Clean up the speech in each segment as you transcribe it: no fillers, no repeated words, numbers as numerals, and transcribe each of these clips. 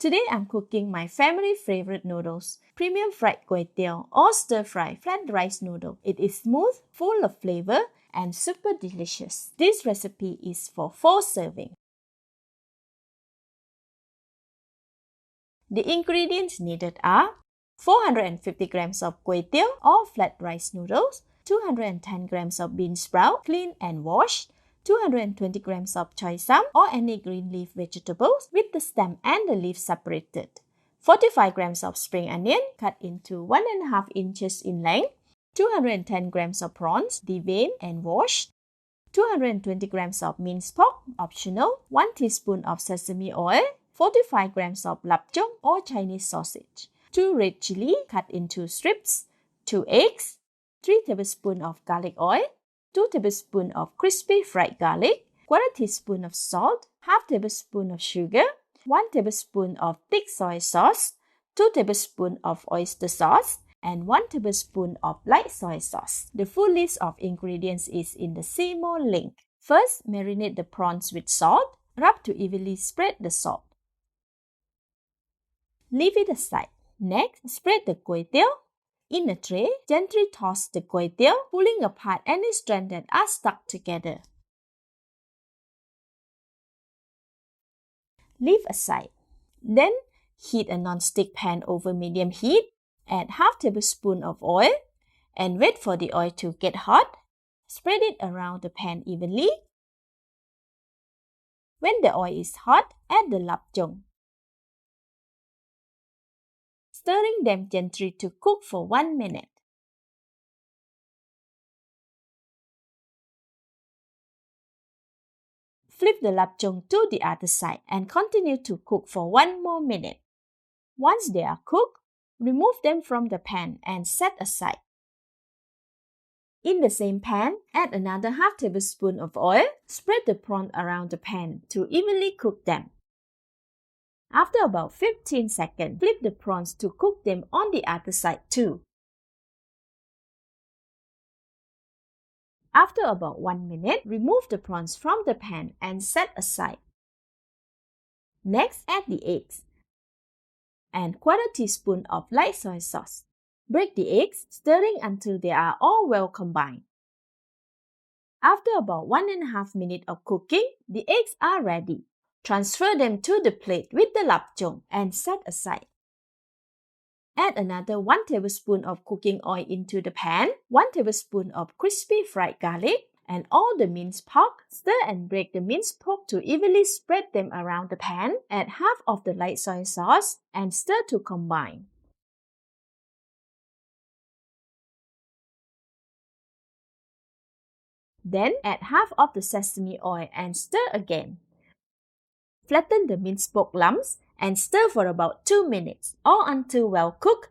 Today I'm cooking my family favorite noodles, premium fried kuey teow or stir-fry flat rice noodle. It is smooth, full of flavor, and super delicious. This recipe is for 4 serving. The ingredients needed are 450 grams of kuey teow or flat rice noodles, 210 grams of bean sprout, clean and washed, 220 grams of choy or any green leaf vegetables with the stem and the leaf separated, 45 grams of spring onion cut into 1.5 inches in length, 210 grams of prawns deveined and washed, 220 grams of minced pork, optional, 1 teaspoon of sesame oil, 45 grams of Lap Cheong or Chinese sausage, 2 red chillies cut into strips, 2 eggs, 3 tablespoons of garlic oil, 2 tablespoons of crispy fried garlic, 1/4 teaspoon of salt, 1/2 tablespoon of sugar, 1 tablespoon of thick soy sauce, 2 tablespoons of oyster sauce, and 1 tablespoon of light soy sauce. The full list of ingredients is in the See More link. First, marinate the prawns with salt. Rub to evenly spread the salt. Leave it aside. Next, spread the kuey teow. In a tray, gently toss the kuey teow, pulling apart any strands that are stuck together. Leave aside. Then, heat a non-stick pan over medium heat. Add 1/2 tablespoon of oil and wait for the oil to get hot. Spread it around the pan evenly. When the oil is hot, add the Lap Cheong, stirring them gently to cook for 1 minute. Flip the Lap Cheong to the other side and continue to cook for 1 more minute. Once they are cooked, remove them from the pan and set aside. In the same pan, add another 1/2 tablespoon of oil. Spread the prawn around the pan to evenly cook them. After about 15 seconds, flip the prawns to cook them on the other side too. After about 1 minute, remove the prawns from the pan and set aside. Next, add the eggs and 1/4 teaspoon of light soy sauce. Break the eggs, stirring until they are all well combined. After about 1.5 minutes of cooking, the eggs are ready. Transfer them to the plate with the Lap Cheong and set aside. Add another 1 tablespoon of cooking oil into the pan, 1 tablespoon of crispy fried garlic, and all the minced pork. Stir and break the minced pork to evenly spread them around the pan. Add 1/2 of the light soy sauce and stir to combine. Then add 1/2 of the sesame oil and stir again. Flatten the minced pork lumps and stir for about 2 minutes or until well cooked.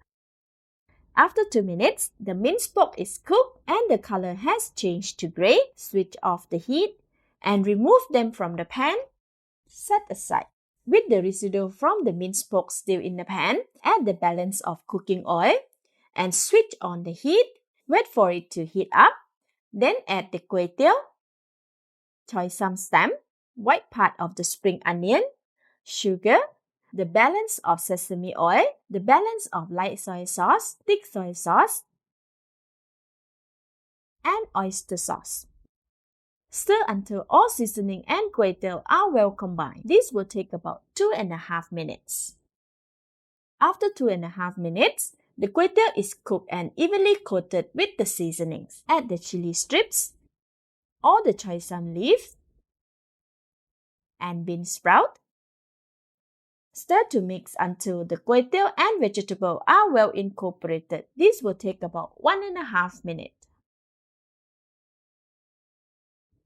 After 2 minutes, the minced pork is cooked and the color has changed to gray. Switch off the heat and remove them from the pan. Set aside. With the residue from the minced pork still in the pan, add the balance of cooking oil and switch on the heat. Wait for it to heat up. Then add the kuey teow, choy stem, white part of the spring onion, sugar, the balance of sesame oil, the balance of light soy sauce, thick soy sauce, and oyster sauce. Stir until all seasoning and kuey teow are well combined. This will take about 2.5 minutes. After 2.5 minutes, the kuey teow is cooked and evenly coated with the seasonings. Add the chilli strips, all the choy leaves, and bean sprout. Stir to mix until the kuey teow and vegetable are well incorporated. This will take about 1.5 minutes.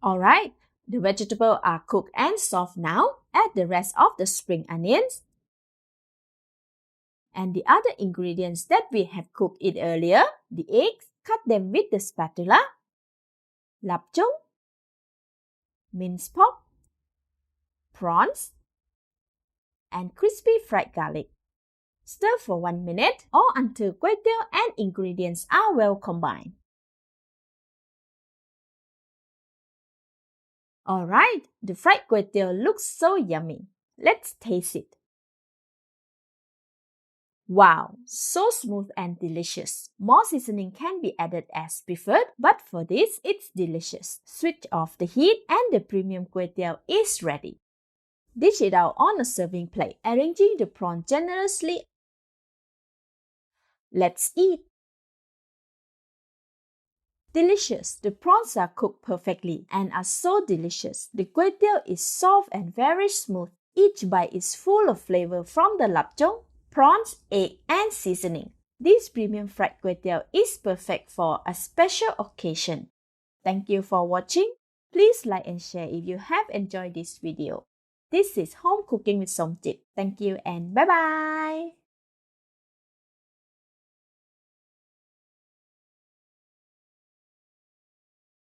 Alright, the vegetables are cooked and soft now. Add the rest of the spring onions and the other ingredients that we have cooked it earlier. The eggs, cut them with the spatula. Lap Cheong, minced pork, prawns, and crispy fried garlic. Stir for 1 minute or until kuey teow and ingredients are well combined. Alright, the fried kuey teow looks so yummy. Let's taste it. Wow, so smooth and delicious. More seasoning can be added as preferred, but for this, it's delicious. Switch off the heat and the premium Kuey Teow is ready. Dish it out on a serving plate, arranging the prawn generously. Let's eat! Delicious! The prawns are cooked perfectly and are so delicious. The Kuey Teow is soft and very smooth. Each bite is full of flavor from the Lap Cheong, prawns, egg, and seasoning. This premium fried Kuey Teow is perfect for a special occasion. Thank you for watching. Please like and share if you have enjoyed this video. This is Home Cooking with Somjit. Thank you and bye-bye!